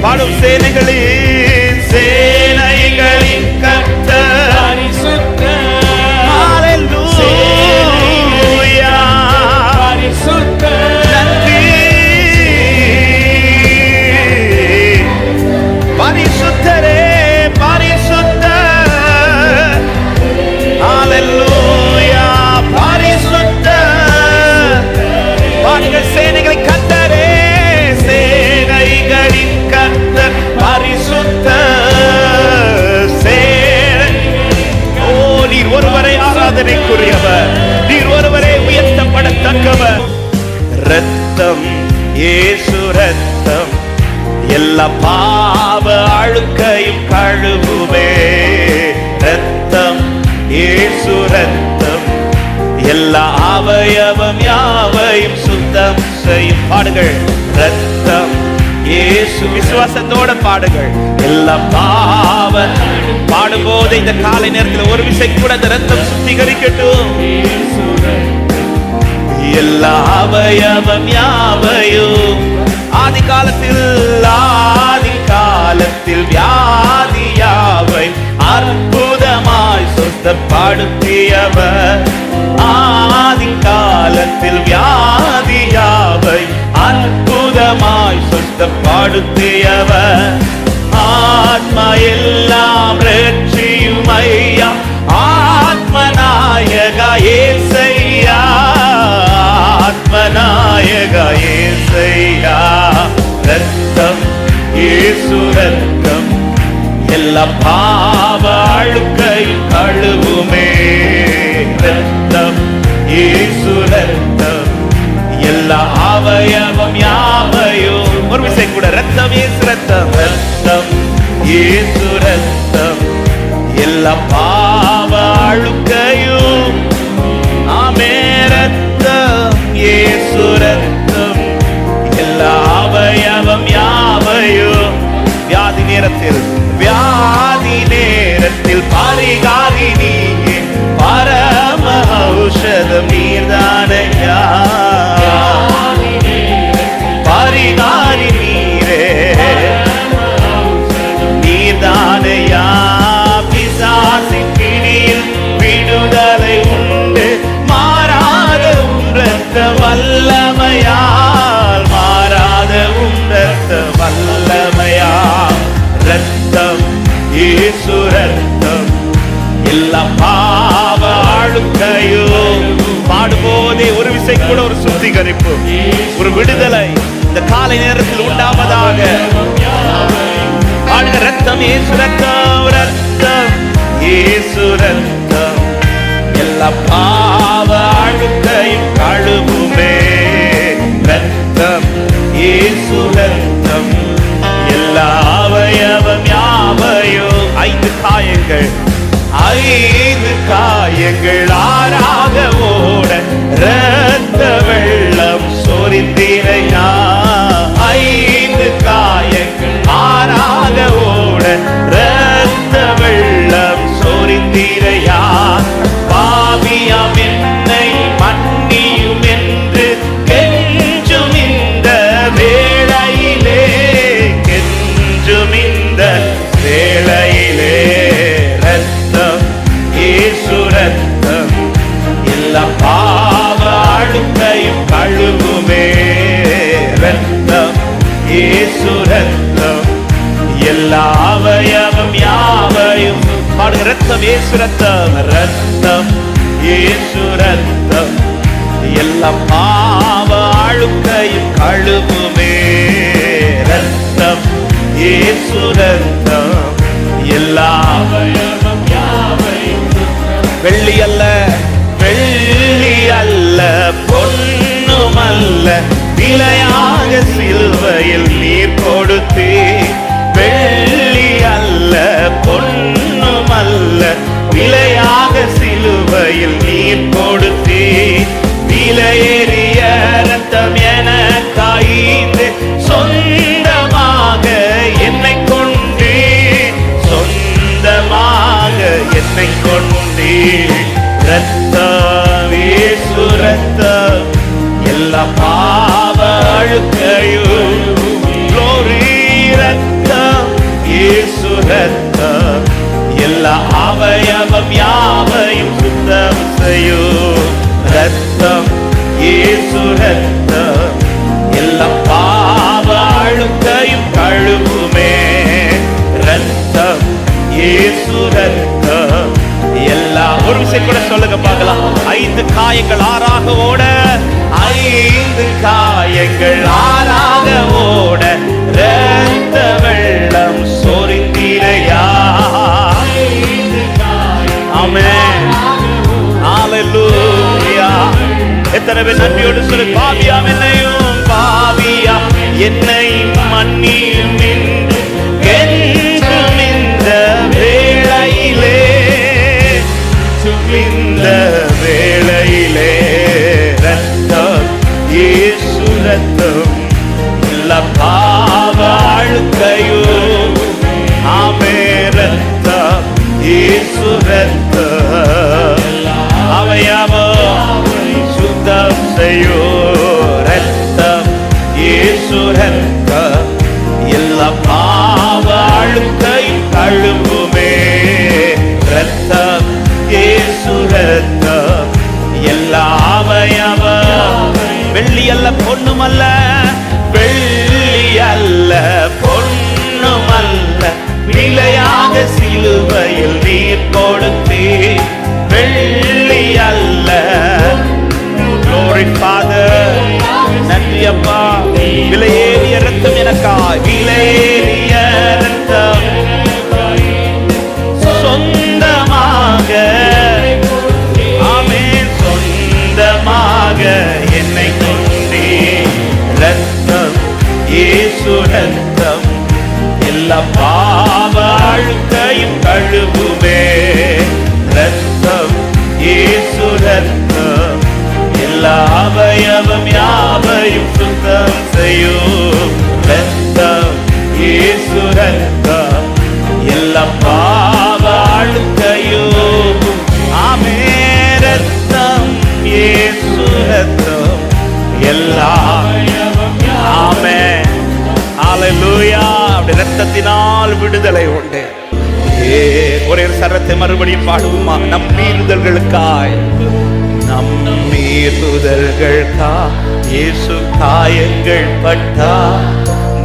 பாடும் சேனைகளின் சேனைகளின் கர்த்தர் பரிசுத்தர். ஹல்லேலூயா பரிசுத்தர். நன்றி பரிசுத்தரே பரிசுத்தர் ஹல்லேலூயா பரிசுத்தர். பாடுங்கள் சேனைகளின் கர்த்தரே சேனைகளின் கர்த்தர் பரிசுத்தர். ஓ நீர் ஒருவரை ஆராதனைக்குரியவர், நீர் ஒருவரே உயர்த்தப்படத்தக்கவர். ரத்தம் இயேசு ரத்தம் எல்லா பாவ அழுக்கையும் கழுவுமே. ரத்தம் இயேசு ரத்தம் எல்லா அவயவம் யாவையும் சுத்தம் செய்யும். பாடுங்கள் ரத்தம் இயேசு, விசுவாசத்தோட பாடுங்கள். எல்லா பாவ பாடும்போது இந்த காலை நேரத்தில் ஒரு விசை கூட அந்த ரத்தம் சுத்திகரிக்கட்டும். எல்லா அவயவம் யாவையும் ஆதி காலத்தில் வியாதி யாவை அற்புதமாய் சுத்தப்படுத்தியவர். ஆதி காலத்தில் வியாதி யாவை அற்புதமாய் சுத்தப்படுத்தியவர். ஆத்மா எல்லாம் ரட்சியும் ஐயா, ஆத்மநாயகா ஏசையா, ஆத்மநாயகா ஏசையா. ரத்தம் இயேசு ரத்தம் எல்லா பாவ அழுக்கையும் கழுவுமே. ரத்தம் இயேசு ரத்தம் எல்லா அவயவம் யாவையும் ஒரு விசை கூட ரத்தம் இயேசு ரத்தம். ரத்தம் இயேசு ரத்தம் எல்லா பாவ அழுக்கையும் ஆமே. ரத்தம் இயேசு ரத்தம் எல்லா அவயவம் யாவையும் வியாதி நேரத்தில் பரிகாரி நீயே, பரம ஔஷதம் நீர்தானையா. பரிகாரி நீரே நீர்தானையா. பிசாசின் பிடியில் விடுதலை உண்டு, மாறாத உன்றத்த வல்லமையால், மாறாத உன்றத்த வல்லமையால். ரத்தம் இயேசு ரத்தம் எல்லா பாவ அழுக்கையும் பாடும்போதே ஒரு விசை கூட ஒரு சுத்திகரிப்பு, ஒரு விடுதலை இந்த காலை நேரத்தில் உண்டாவதாக. பாடுங்க ரத்தம் இயேசு ரத்தம், ரத்தம் இயேசு ரத்தம் எல்லா பாவ அழுக்கையும் கழுவுமே. ரத்தம் இயேசு ரத்தம் எல்லா அவயவம் யாவையும். 5 காயங்கள் ஆறாக ஓட ரத்த வெள்ளம் சொரிந்திரையா. 5 காயங்கள் ஆறாக ஓட ரத்த வெள்ளம் சொரிந்திரையா. பாவியாம் என்னை மன்னியும் என்று கெஞ்சும் இந்த வேளையிலே, கெஞ்சும் இந்த வேளையிலே. ரத்தம் இயேசு ரத்தம் எல்லா பாவ அழுக்கையும் கழுவுமே. ரத்தம் இயேசு ரத்தம் எல்லா அவயவம் யாவையும் பாடுங்க. ரத்தம் இயேசு ரத்தம், ரத்தம் இயேசு ரத்தம் எல்லா பாவ அழுக்கையும் கழுவுமே. ரத்தம் இயேசு ரத்தம் எல்லா அவயவம் யாவையும். வெள்ளி அல்ல பொன்னுமல்ல விலையாக சிலுவையில் நீர் கொடுத்தே. வெள்ளி அல்ல பொன்னுமல்ல விலையாக சிலுவையில் நீர் கொடுத்தே. விலையேறிய ரத்தம் என காய்ந்து சொந்தமாக என்னை கொண்டே, சொந்தமாக என்னை கொண்டே. ரத்தம் இயேசு ரத்தம் எல்லா பாவ அழுக்கையும். Glory ரத்தம் ரத்தம் எல்லா அவயவம் யாவையும் சுத்தம் செய்யும். ரத்தம் இயேசு ரத்தம் எல்லா பாவ அழுக்கையும் கழுவுமே. ரத்தம் இயேசு ரத்தம் எல்லா, ஒரு விஷயம் கூட சொல்லுங்க பார்க்கலாம். 5 காயங்கள் 6ஆக ஓட, 5 காயங்கள் 6ஆக ஓட ரத்த வெள்ளம் சொரிந்திரையா. ஆமென், ஹalleluya. எத்தனை பேர் நன்றியோடு சொல்லு, பாவியாம் என்னையும் பாவியாம் என்னை மன்னியும் என்றும் இந்த வேளையிலே, இந்த வேளையிலே ரத்தம் இயேசு ரத்தம் எல்லா பாவ அழுக்கையும். ஆமே, ரத்தம் இயேசு ரத்தம் அவயவோ சுத்தம் செய்யும். ரத்தம் இயேசு ரத்தம் எல்லா பாவ அழுக்கையும் கழுவுமே. ரத்தம் இயேசு ரத்தம் எல்லா அவயவம். வெள்ளி அல்ல பொன்னுமல்ல, வெள்ளி அல்ல பொன்னுமல்ல, விலையாக சிலுவையில் நீர் கொடுத்தீர். வெள்ளி அல்ல. Glory Father, நன்றி அப்பா. விலையேறிய ரத்தம் எனக்காய், விலையேறிய ரத்தம் சொந்தமாக, ஆமென், சொந்தமாக என்னை கொண்டே. ரத்தம் இயேசு ரத்தம் எல்லா பாவ அழுக்கையும் கழுவுமே. ரத்தம் இயேசு ரத்தம் எல்லா அவயவம் யாவையும் சுத்தம் செய்யும். ரத்தம் இயேசு ரத்தம் எல்லா பாவ அழுக்கையும். ஆமே, ரத்தம் இயேசு ரத்தம் எல்லா, ஆமே, ஹalleluya. அப்படி ரத்தத்தினால் விடுதலை உண்டு. ஒரே சரத்தை மறுபடியும் பாடுவோமா? நம் மீறுதல்களுக்காய், நம் மீறுதல்களுக்காய் இயேசு காயங்கள் பட்டார்.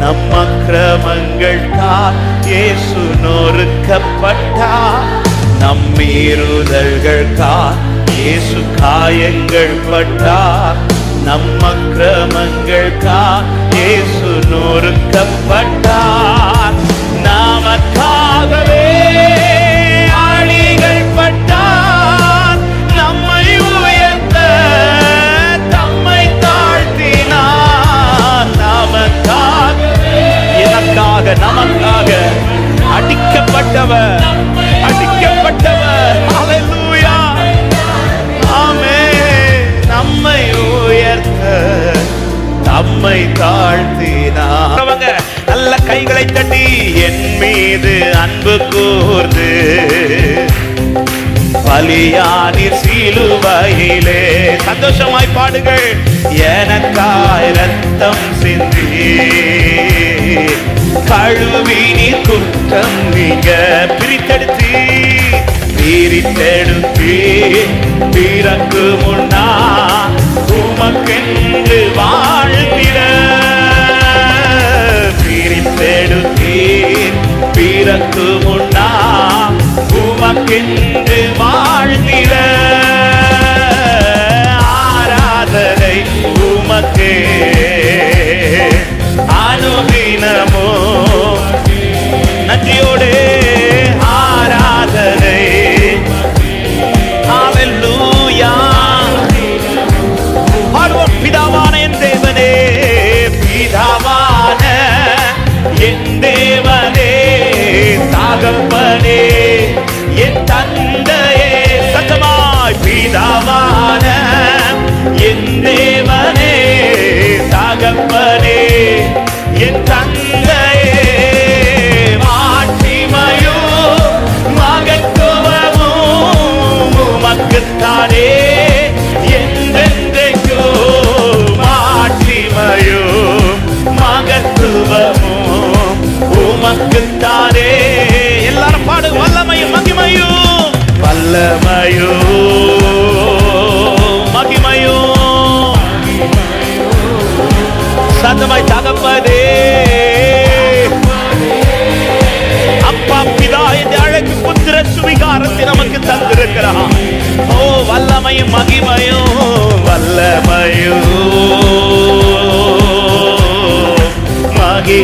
நம் அக்கிரமங்களுக்காய் இயேசு நொறுக்கப்பட்டார். நம் மீறுதல்களுக்காய் இயேசு காயங்கள் பட்டார். நம் அக்கிரமங்களுக்காய் இயேசு நொறுக்கப்பட்டார். நமக்காகவே ஆணிகள் பட்டார். நம்மை உயர்த்த தம்மை தாழ்த்தினார். நமக்காகவே, எனக்காக, நமக்காக அடிக்கப்பட்டவர், அடிக்கப்பட்டவர். ஹalleluya, ஆமென். நம்மை உயர்த்த தம்மை தாழ்த்தினார். நல்ல கைகளை தட்டி என் மீது அன்பு கூர்ந்து பலியானீர் சிலுவையிலே. சந்தோஷமாய் பாடுங்கள். எனக்காய் ரத்தம் சிந்தி கழுவி நீர் குற்றம் நீங்க பிரித்தெடுத்தி பிறக்கு முன்னா உமக்கென்று வாழ்ந்திட. பிரித்தெடுத்தீர் பிறக்கு முன்னா உமக்கென்று வாழ்ந்திட. ஆராதனை உமக்கே அனுதினமோ நன்றியோடு ஆராதனை. ஹalleluya. பாடுவோம். பிதாவான என் தேவனே, பிதாவான என் தேவனே, தகப்பனே என் தந்தையே. சத்தமாய். பிதாவான என் தேவனே, தகப்பனே என் தந்தையே. மாட்சிமையும் மகத்துவமும் உமக்குத்தானே என்றென்றைக்கும். மாட்சிமையும் மகத்துவமும் உமக்குத்தானே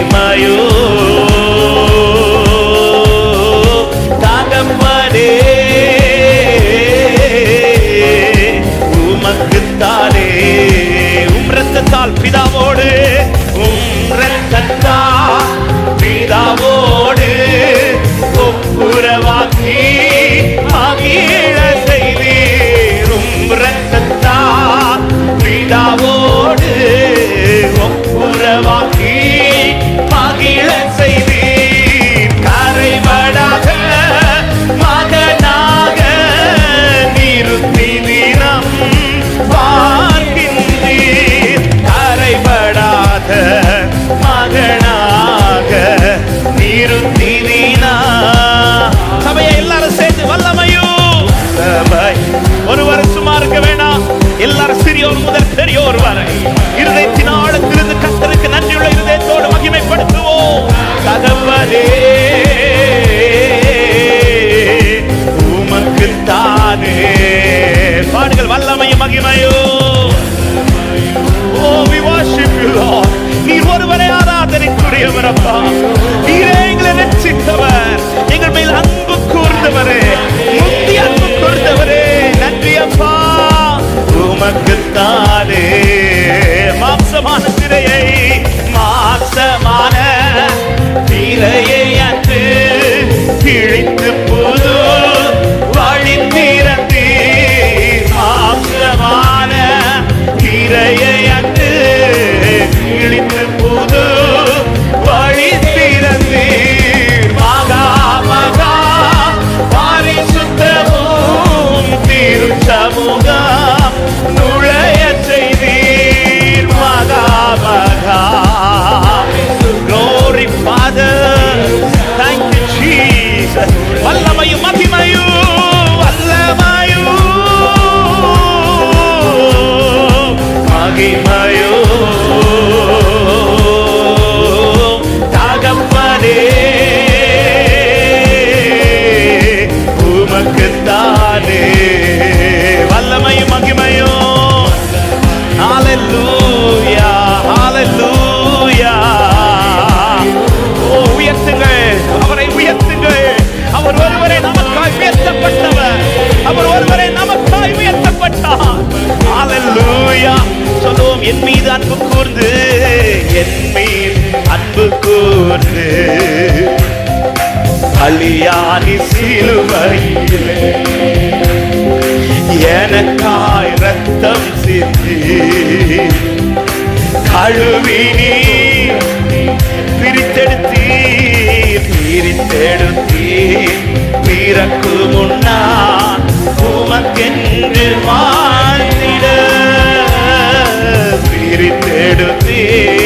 மகிமையோ தகப்பனே உமக்குத்தானே. இரத்தத்தால் பிதாவோடு இரத்தத்தால் பிதாவோடு ஒப்புரவாக்கி மகிழ செய்தீர். இரத்தத்தால் பிதாவோடு ஒப்புரவாக்கி மகிழ செய்தீர். கரைபடாத மகனாக நிறுத்தி தினம் பார்க்கின்றீர். கரைபடாத மகனாக நிறுத்தி தினம். சபையை எல்லாரும் சேர்ந்து வல்லமையோ ஒருவர் சும்மா இருக்க வேண்டாம். எல்லாரும் சிறியோர் முதல் பெரியோர் வரை இருதயத்தின் ஆழத்திலிருந்து கர்த்தருக்கு நன்றியுள்ள இருதயத்தோடு மகிமைப்படுத்துவோம். தகப்பனே உமக்குத்தானே. பாடுகள் வல்லமையும் மகிமையோ. Oh, we worship you, Lord. நீர் ஒருவரே ஆராதனைக்குரியவர் அப்பா. நீரே எங்களை ரட்சித்தவர், எங்கள் மேல் அன்பு கூர்ந்தவரே, முத்தி அன்பு கூர்ந்தவரே. நன்றி அப்பா. உமக்குத்தானே. மாம்சமான திரையை மாம்சமான திரையை அன்று கிழித்து புது வழி திறந்தீர். மாம்சமான திரையை அன்று கிழித்து புது வழி திறந்தீர். மகா மகா பரிசுத்தமும் திருச்சமூகம் நுழைய செய்தீர். மகா மகா glory Father, thank you Jesus. வல்லமையும் மகிமையும் வல்லமையும் மகிமையோ தகப்பனே உமக்குத்தானே. வல்லமையும் மகிமையோ. ஹalleluya ஹalleluya. ஓ உயர்த்துங்கள் அவரை, உயர்த்துங்கள். அவர் ஒருவரே நமக்காய் உயர்த்தப்பட்டவர், அவர் ஒருவரே நமக்காய் உயர்த்தப்பட்டார். ஹalleluya. சொல்லுவோம். என் மீது அன்பு கூர்ந்து, என் மீது அன்பு கூர்ந்து பலியானி சிலுவையிலே எனக்காய் ரத்தம் சிந்தி கழுவி நீர் பிரித்தெடுத்தீர். பிரித்தெடுத்தீர் பிறக்கு முன்னால் உமக்கென்று வாழ்ந்திட. பிரித்தெடுத்தீர்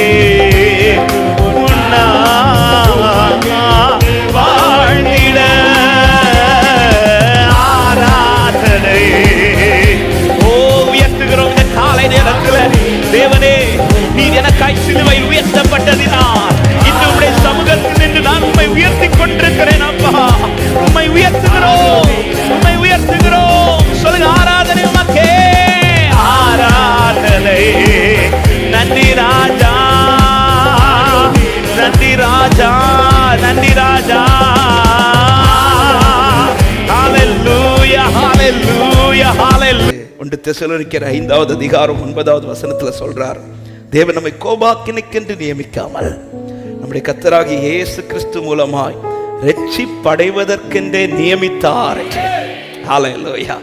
முன்னால் வாழ்ந்திட. ஆராதனை ஓ உயர்த்துகிறோம் இந்த காலை நேரத்தில். தேவனே, நீர் எனக்காய் சிலுவையில் உயர்த்தப்பட்டதினால் இன்று உம்முடைய சமூகத்தில் நின்று நான் உம்மை உயர்த்திக் கொண்டிருக்கிறேன் அப்பா. உம்மை உயர்த்துகிறோம், உம்மை உயர்த்துகிறோம். சொல்லுங்க. ஆராதனை உமக்கே, ஆராதனை. நன்றி ராஜா, நன்றி ராஜா, நன்றி ராஜா. ஹalleluya ஹalleluya ஹalleluya. 1 தெசலோனிக்கேயர் 5வது அதிகாரம் 9வது வசனத்துல சொல்றார், தேவன் நம்மை கோபாக்கினைக்கென்று நியமிக்காமல் நம்முடைய கர்த்தராகிய இயேசு கிறிஸ்து மூலமாய் ரட்சிப்படைவதற்கென்றே நியமித்தார். ஹalleluya.